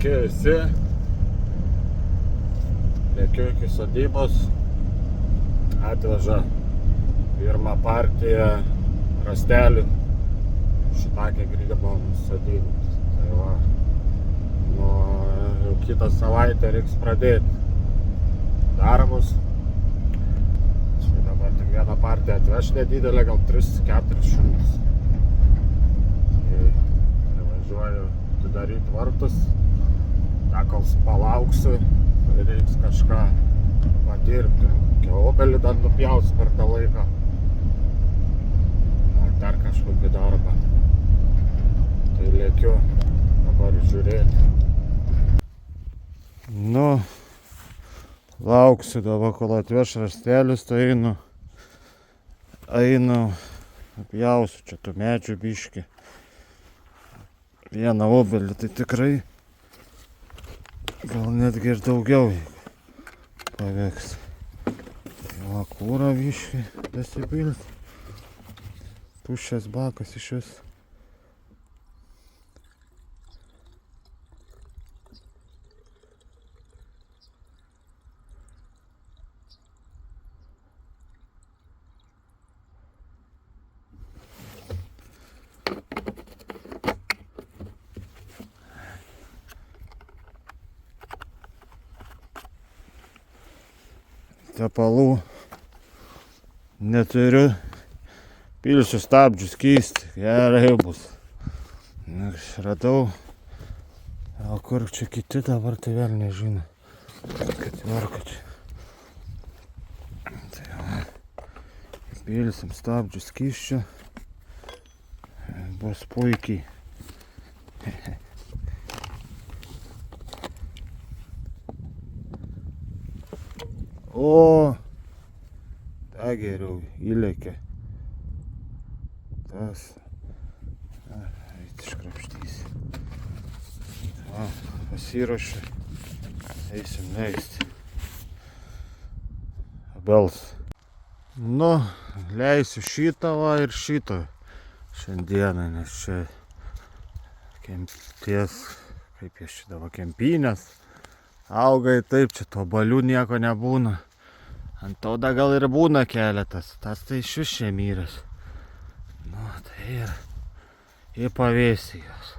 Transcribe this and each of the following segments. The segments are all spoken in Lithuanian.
Sveiki visi. Lėkiu iki sodybos. Atveža pirmą partiją rąstelių. Šitakę grybą sodybos. Tai va, jau kitą savaitę reiks pradėti darbus. Čia dabar tik vieną partiją atveš nedidelę, gal 3-4 šimtus. Tai važiuoju atidaryti vartus. Kol palauksiu, reiks kažką padirbti. Obelį dar nupjaus per tą laiką. Ar dar kažkokį darbą. Tai lėkiu dabar žiūrėti. Nu, lauksiu dabar, kol atveš rąstelius, tai einu, pjausiu čia tų medžių biškį. Vieną obelį tai tikrai, gal netgi ir daugiau pavyks. Tai va, kūrą biškį dasipilt. Tuščias bakas iš vis. Tepalų neturiu, pilsiu stabdžius keisti, gerai bus. Radau, o kur čia kiti dabar, tai vėl nežino, kad tvarka čia. Tai va, pilsim stabdžius skysčiu, bus puikiai. O, ta geriau įlėkė. Tas. Eit iškrapštysi. Va, pasiruošiu. Eisim leisti. Bels. Nu, leisiu šitą va ir šitą šiandieną, nes čia kempties, kaip jie šitą va, kempinės. Augai taip, čia to balių nieko nebūna. Ant to da gal ir būna keletas. Tas tai iš vis šemyras. Nu, tai ir į pavėsį jos.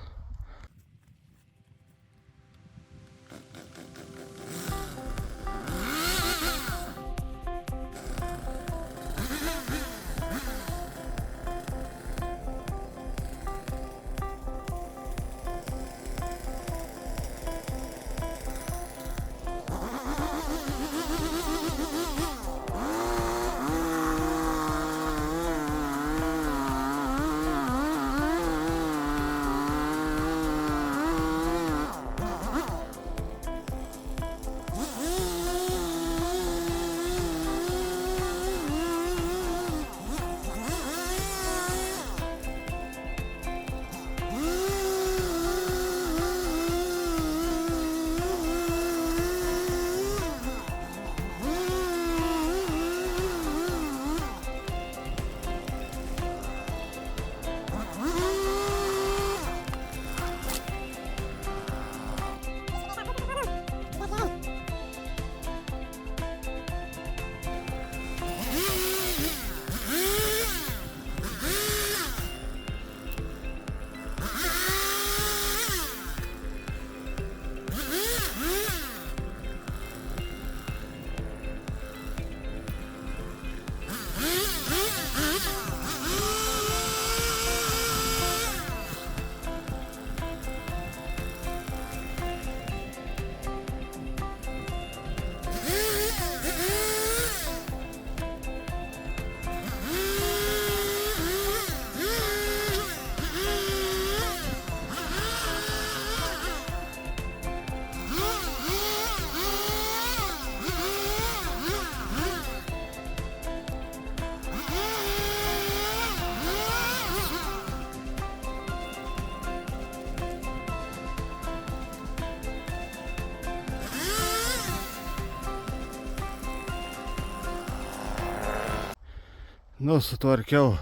Nu, sutvarkiau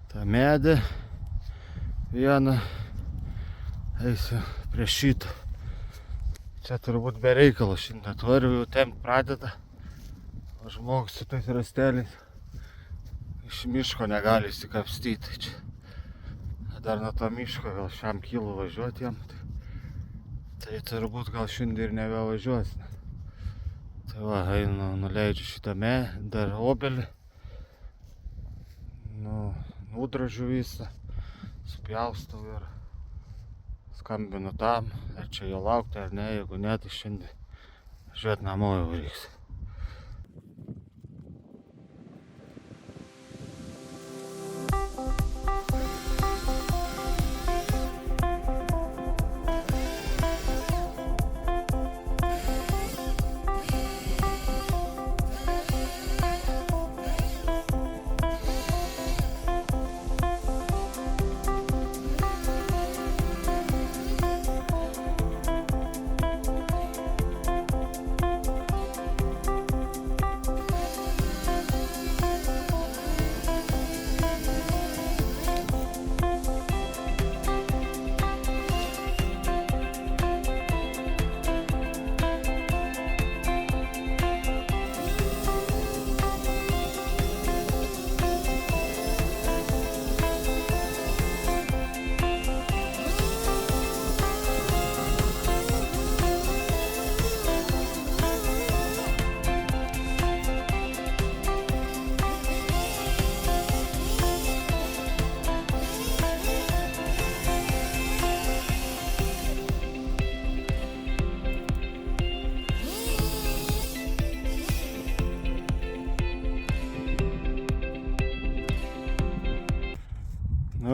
tą medį vieną, eisiu prie šito. Čia turbūt be reikalo šiandien atvario, jau tempt pradeda. O žmogus su tais rasteliais iš miško negali įsikapstyti. Čia. Dar nuo to miško gal šiam kilų važiuoti jam. Tai turbūt gal šiandien ir nebevažiuos. Tai va, einu, nuleidžiu šitą dar obelį. Nudražiu visą. Supjaustau ir skambinu tam, ar čia jo laukti ar ne, jeigu ne, tai šiandien žiūrėt namo jau reiks.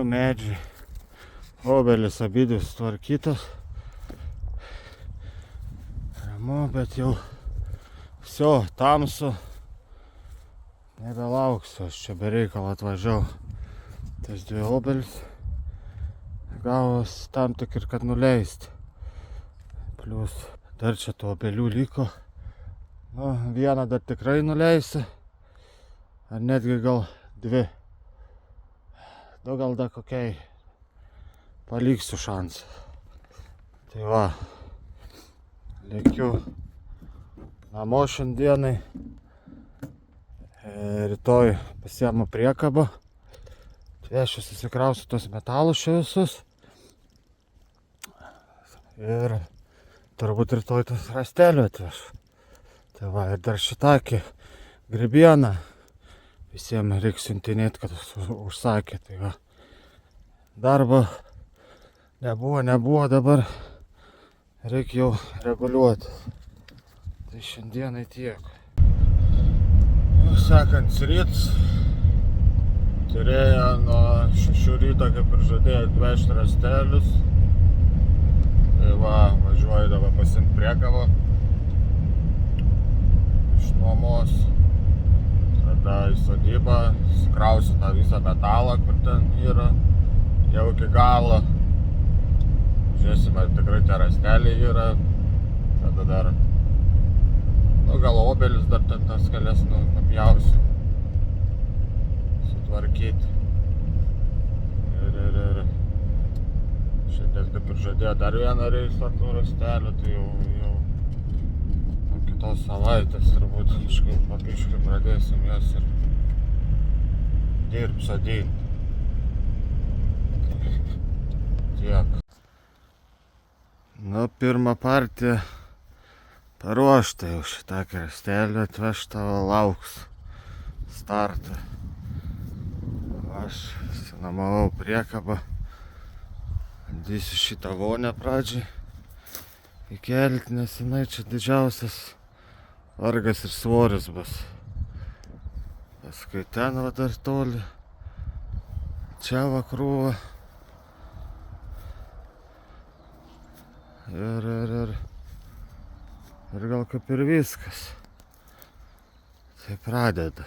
Medžiai, obelis abidvi sutvarkytos. Ramu, bet jau viso, tamsu. Nebelauksiu, aš čia be reikalo atvažiavau. Tas dvi obelis gavos tam tik ir kad nuleisti. Plius dar čia tų obelių liko. Vieną dar tikrai nuleisiu. Ar netgi gal dvi. Gal dar kokiai paliksiu šansą. Tai va, lėkiu namo šiandienai. Rytoj pasiemu priekabą. Atvešiu, susikrausiu tos metalus čia visus. Ir turbūt rytoj tos rastelių atvešiu. Tai va, ir dar šitokį grybieną. Visiems reikia siuntinėti, kad užsakė. Tai va, darbo nebuvo, dabar reikia jau reguliuoti. Tai šiandienai tiek. Sekant ryts, turėjo nuo 6 ryto, kaip ir žadėjo, atvežti rastelius. Tai va, važiuoju dabar pasiimti priekabą iš nuomos. Tada į sodybą, sukrausiu tą visą metalą, kur ten yra, jau iki galo. Žiūrėsim, ar tikrai tie rasteliai yra. Tada dar, gal obelis dar ten tas kelias nupjausiu. Sutvarkyti. Ir šiandien, kaip ir žadėjo, dar vieną reisą tų rastelių, tai jau kitos savaitės turbūt kažkaip papiškai pradėsim jas ir dirbt sodint. Tiek. Pirmą partiją paruoštą jau šitą rastelį atvežtą, lauks startą. Aš nuomavau priekabą. Bandysiu šitą vonę pradžiai įkelti, nes jinai čia didžiausias vargas ir svoris bus. Paskui ten va dar toli. Čia va krūva. Ir gal kaip ir viskas. Tai pradeda.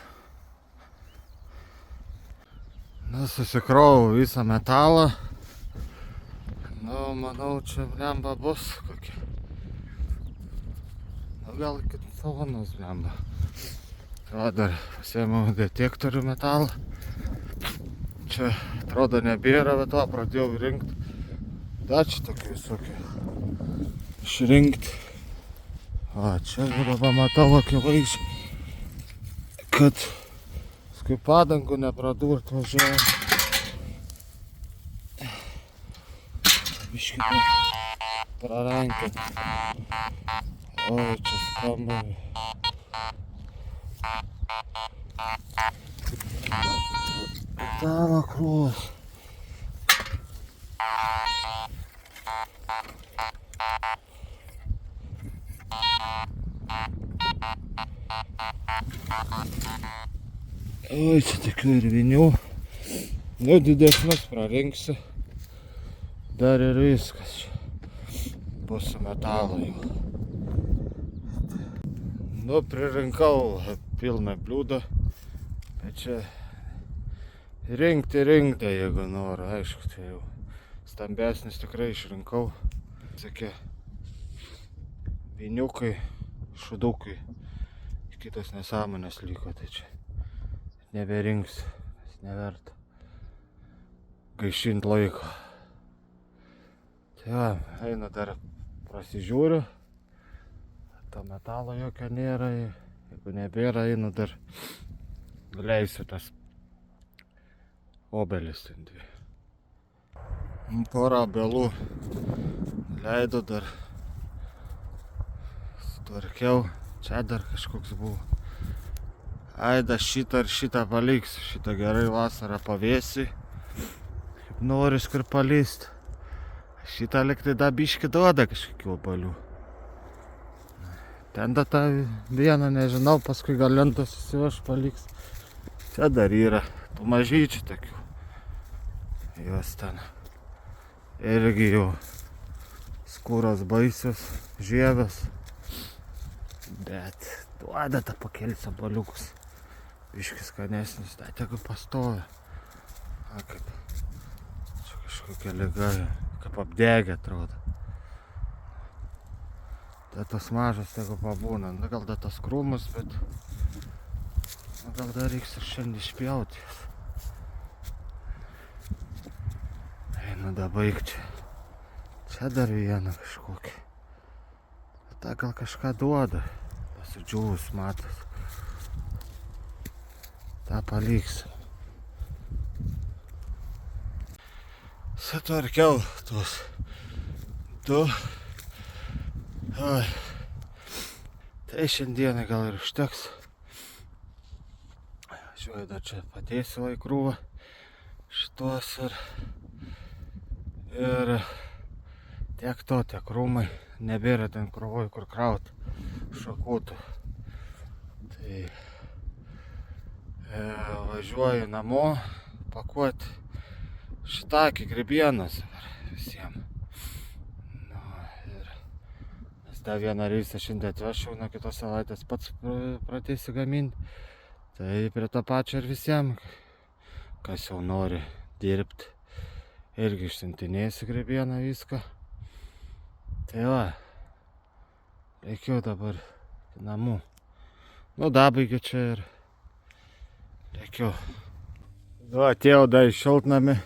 Susikrovau visą metalą. Manau, čia blemba bus kokia. Gal iki tonos blemba. Va, dar pasiėmiau detektorių metalą. Čia atrodo nebėra, bet va, pradėjau rinkti. Dar čia tokių visokių išrinkti. O, čia dabar matau akivaizdžiai, kad paskui padangų nepradurt važiuoja. Biškį prarankint. Oi, čia skamba. Metalo krūvas. Oi, čia tokių ir vinių. Nu, didesnius prarinksiu. Dar ir viskas čia. Bus su metalo jau. Nu, pririnkau pilną bliūdą. Bet čia rinkti, jeigu noriu. Aišku, tai jau stambesnis tikrai išrinkau. Tokie viniukai, šudukai. Kitos nesąmonės liko, tai čia neberinksiu, nes neverta gaišint laiko. Tai va, einu dar prasižiūriu. To metalo jokio nėra. Jeigu nebėra, einu dar leisiu tas obelis ten dvi. Porą obelų leido dar. Sutvarkiau. Čia dar kažkoks buvo. Aida, šitą ir šitą paliksiu. Šitą gerai vasarą pavėsi. Kaip noris kur palist. Šitą liktai da biškį duoda kažkokių obalių. Ten da tą vieną nežinau, paskui gal lentos įsiveš paliks. Čia dar yra tų mažyčių tokių. Jos ten irgi jau skūros baisios, žievės. Bet duoda tą pakelis obaliukus. Biškis skanesnis, tai tegu pastovi. A, kaip čia kažkokia liga, kaip apdegė atrodo. Tai tos mažas tegu pabūna. Na, gal da tos krūmus, bet gal dar reiks ir šiandien išpjauti jas. Einu da baigt čia. Čia dar vieną kažkokį. Ta gal kažką duoda. Pasidžiūvus matas. Ta paliksiu. Sutvarkiau tuos du. Oi. Tai šiandieną gal ir užteks. Žiūrėjau, dar čia padėsiu į krūvą šitos ir tiek to, tiek krūmai. Nebėra ten krūvoj kur kraut šakutų. Tai važiuoju namo pakuoti šitakį grybienas visiems. Nu, ir nes tą vieną reisą šiandien atvešiau, nuo kitos savaitės pats pradėsiu gaminti. Tai prie to pačio ir visiems, kas jau nori dirbti, irgi išsiuntinėsiu grybieną viską. Tai va, reikiau dabar namų. Nu, dabaigiu čia ir reikiau. Nu, atėjau dar į šiltnamį.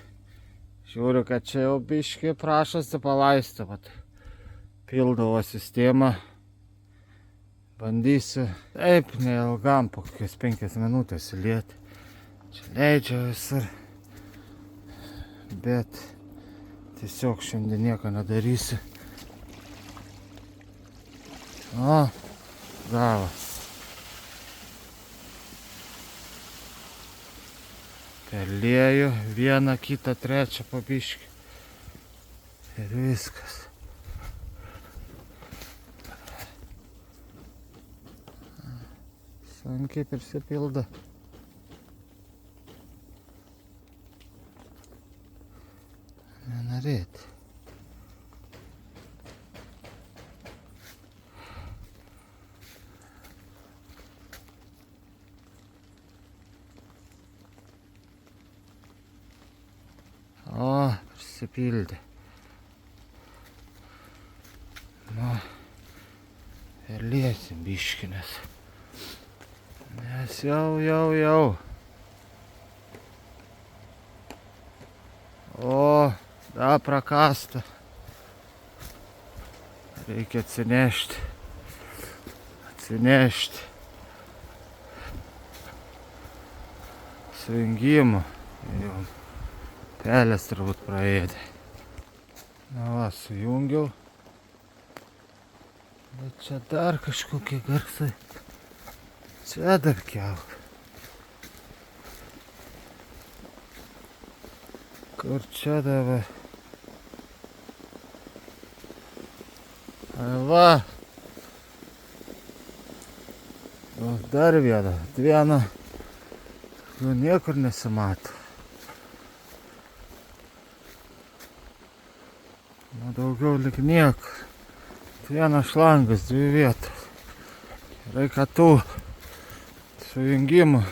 Žiūriu, kad čia jau biškį prašosi palaisti. Pildavo sistemą. Bandysiu. Taip, neilgam, po kokias 5 minutės įlieti. Čia leidžia visur. Bet tiesiog šiandien nieko nedarysiu. O, gavas. Perlieju vieną, kitą, trečią po biškį. Ir viskas. Sunkiai prisipildo. Nenorėti. O, prisipildė. Nu, ir liesim biškinės. Nes jau. O, da prakasta. Reikia atsinešti. Pasinešti. Sujungimų. Jau pelės turbūt praėdė. Na va, sujungiau. Bet čia dar kažkokie garsai. Čia dar kiauk. Kur čia dabar? Va. O, dar viena. Viena. Jau niekur nesimato. Nu, daugiau lik niekur. Vienas šlangas, 2 vietos. Gerai, kad tų sujungimų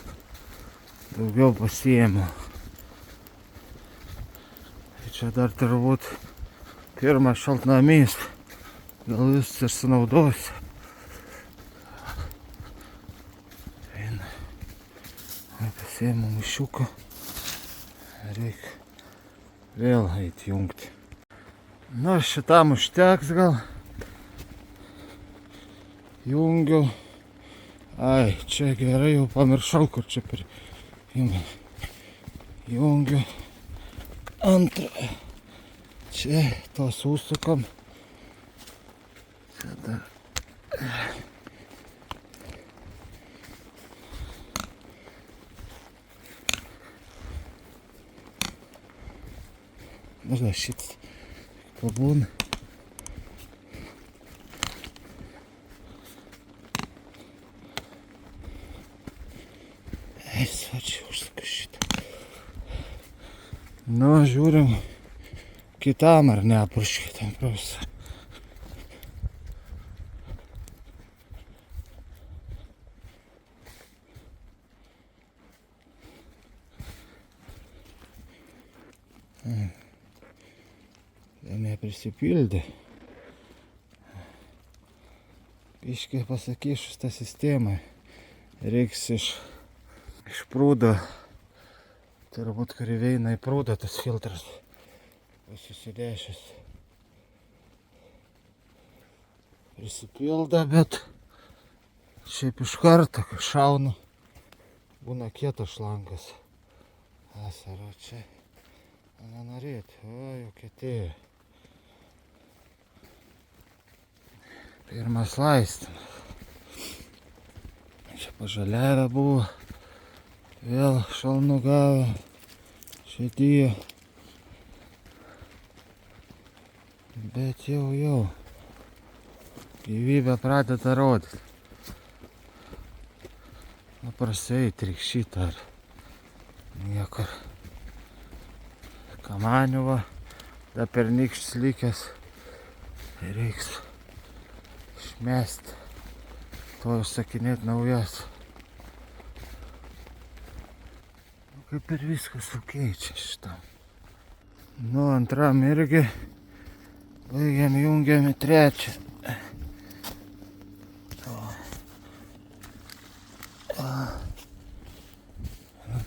daugiau pasiėmiau. Čia dar turbūt pirmas šaltnamys. Gal jūs ir sunaudosiu. Eina. Pasiėmiau mišiuką. Reikia vėl eiti jungti. Na, šitam užteks gal. Jungiau. Ai, čia gerai, jau pamiršau, kur čia per jungiu. Antrą. Čia tos užsukam. Čia dar. Možda šitas pabūna. Va čia užsuka šitą. Nu, žiūrim kitam ar nepurškia ten prausa. Neprisipildė. Biškai pasakysiu šitą sistemą. Reiks iš prūdo. Turbūt, kur įveina į prūdą tas filtras. Susidėšęs. Prisipilda, bet šiaip iš karto, kai šaunu, būna kietas šlangas. Asaro čia. Nenorėti. O, jau kietėjo. Pirmas laistymas. Čia pažaliavę buvo. Vėl šalnų gavę. Šitie. Bet jau. Gyvybė pradeda rodyti. Paprastai trikšyta ar niekur. Kamanių va. Da pernykštis likęs. Reiks išmesti. To užsakinėti naujas. Kaip ir viskas sukeičia šitam. Nu, antram irgi. Baigiam, jungiam į trečią.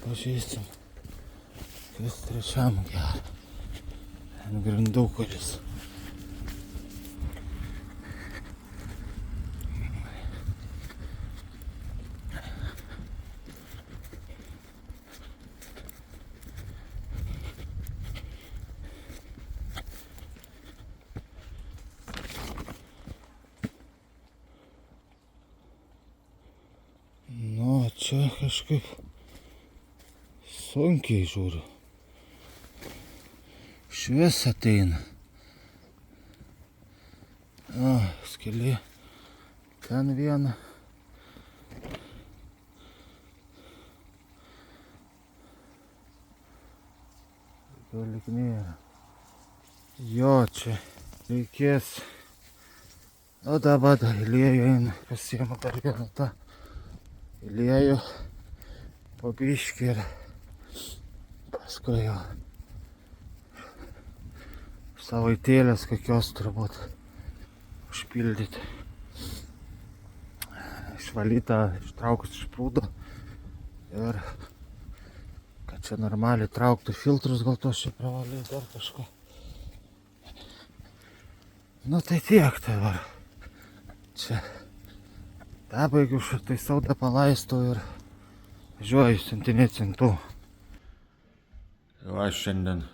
Pažįstam, kas trečiam gerą. Ant grindų kuris. Nu, čia kažkaip sunkiai žiūriu. Švies ateina. O, skylė. Ten viena. Gal lyg nėra. Jo, čia reikės. O dabar įliejų eina. Pasiėmu dar vieną tą įliejų. Po biškį ir paskui jau savaitėlės kokios turbūt užpildyti. Išvalyta, ištraukus iš prūdo ir kad čia normaliai trauktų filtrus, gal tos čia pravalyti dar kažko. Nu tai tiek dabar. Čia Pabaigiu šitai saudą palaistau ir važiuoju siuntinėti siuntų. Jau aš šiandien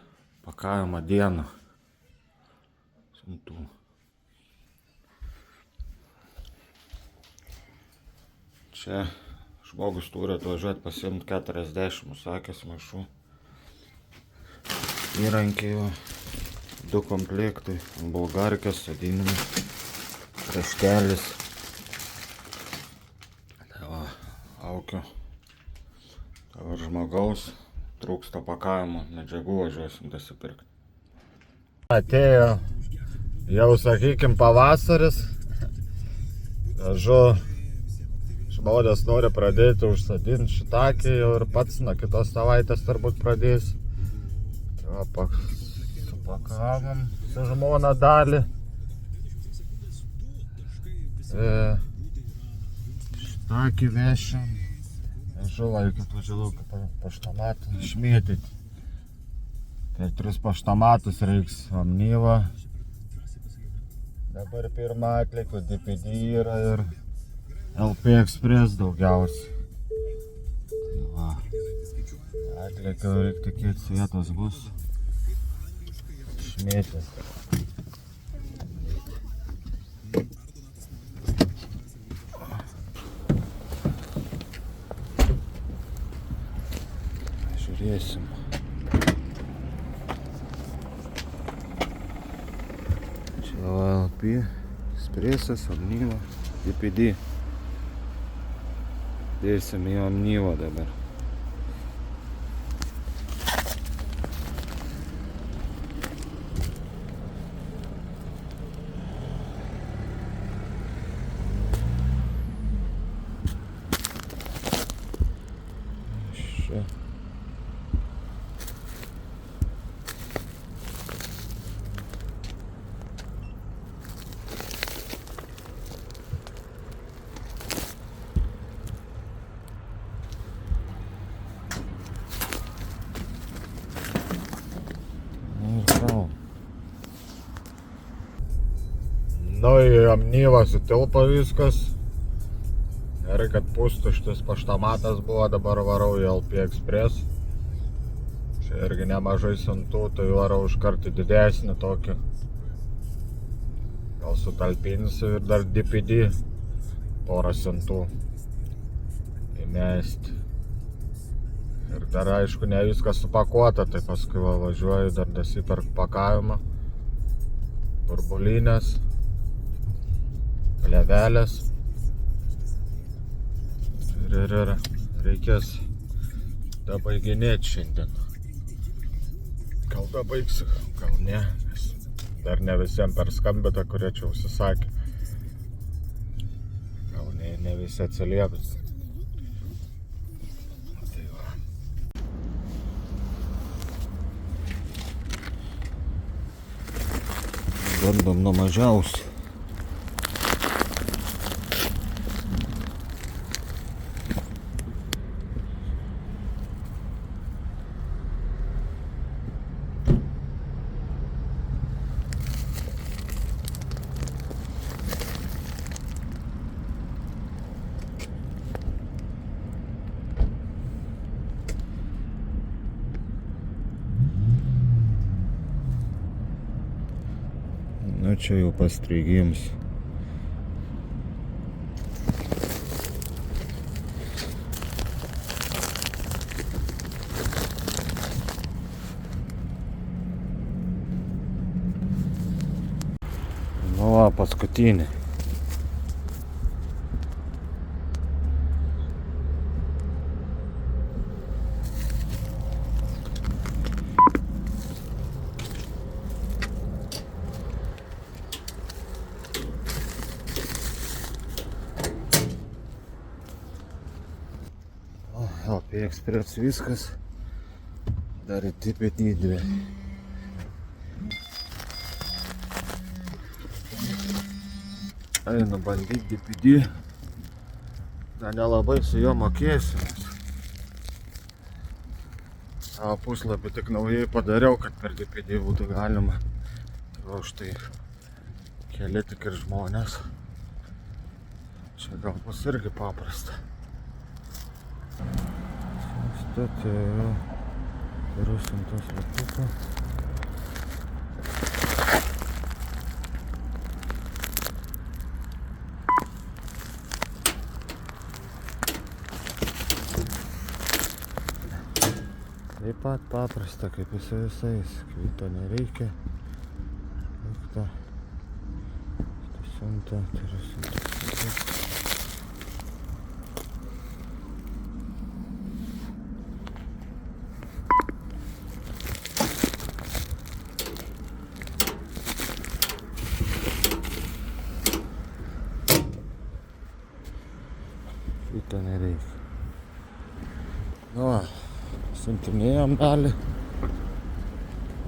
pakavimo dieną siuntų. Čia žmogus turi atvažiuoti pasiimti 40 užsakęs maišų. Įrankiai, 2 komplektai, bulgarkės, sodinimas, kraštelis. Tai va, laukiu. Dabar žmogaus trūksta pakavimo medžiagų, važiuosim dasipirkti. Atėjo jau, sakykim, pavasaris. Vežu, žmonės nori pradėti užsodinti šitakį jau ir pats nuo kitos savaitės turbūt pradės. Tai va, supakavom su žmona dalį. Šitakį vešim. Žuvai, kad važiavau paštomatą išmėtyti. Per 3 paštomatus reiks Omniva. Dabar pirmą atlieku DPD yra ir LP Express daugiausiai. Tai va, atliekiau reikia tikėtis vietos bus. Išmėtis. Žiūrėsim. Čia LP Expressas, Omniva, DPD. Dėsim į Omniva dabar. Nu, į Omnivą sutilpo viskas. Gerai, kad pustuštis paštomatas buvo, dabar varau į LP Express. Čia irgi nemažai siuntų, tai varau iškart į didesnį tokį. Gal sutalpinsiu ir dar DPD porą siuntų įmesti. Ir dar aišku ne viskas supakuota, tai paskui važiuoju dar dasiperku pakavimą. Burbulinės. Levelės ir reikės dabaiginėti šiandien. Gal dabaigsiu, gal ne, nes dar ne visiems perskambita, kurie čia užsisakė. Gal ne visi atsilieps. Tai va. Bandom nuo mažiausių. Nu, čia jau pastraigims. Nu va, paskutinį. LP Express viskas. Dar į DPD 2. Einu bandyti DPD. Dar nelabai su juo mokėsiu. Savo puslapį tik naujai padariau, kad per DPD būtų galima. Tai už tai keli tik ir žmonės. Čia gal bus irgi paprasta. Statėjau. Turiu 100 lapuką. Taip pat paprasta, kaip visais. Kvito nereikia. Kvito. Siunta, turiu 100 lapuką. Šito nereikia. Nu va, siuntinėjom dalį.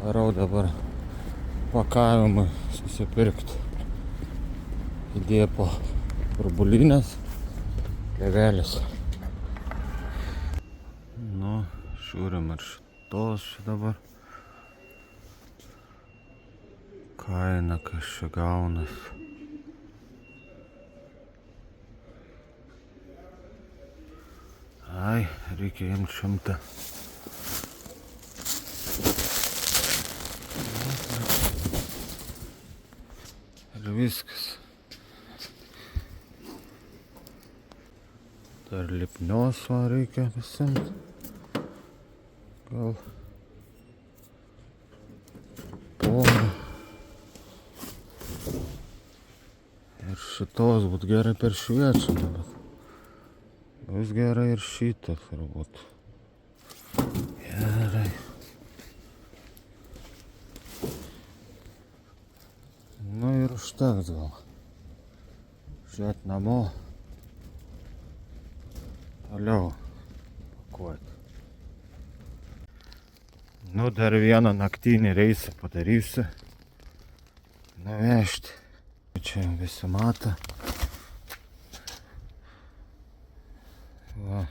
Varau dabar pakavimui susipirkti. Įdėpo burbulinės plėvelės. Nu, žiūrim ir šitos dabar. Kaina, kas čia gaunas. Ai, reikia imti 100. Ir viskas. Dar lipnios va reikia pasiimti. Gal porą. Ir šitos būt gerai per šviečiamą, bet bus gerai ir šitą turbūt. Gerai. Nu ir užteks gal. Žiūrėt namo. Toliau pakuoti. Nu dar vieną naktinį reisą padarysiu. Nuvežti. Čia visi mato. Va.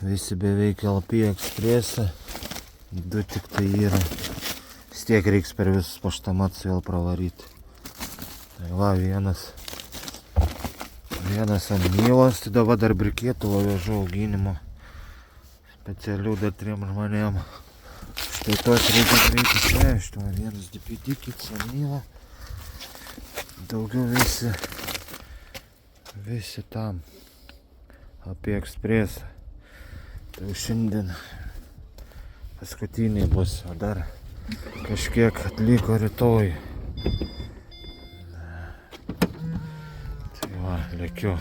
Visi beveik LP ekspresą. 2 tik tai yra. Vis tiek reiks per visus paštamats vėl pravaryti. Tai va, vienas ant Mylos, tai dabar dar brikėtų vežu auginimo. Specialių dar 3 žmonėm. Štai tos reikia greitai išvežti. 1 DPD, kitas ant Mylo. Daugiau visi tam apie ekspresą. Tai šiandien paskutiniai bus, o dar kažkiek atliko rytoj. Tai va, lėkiu.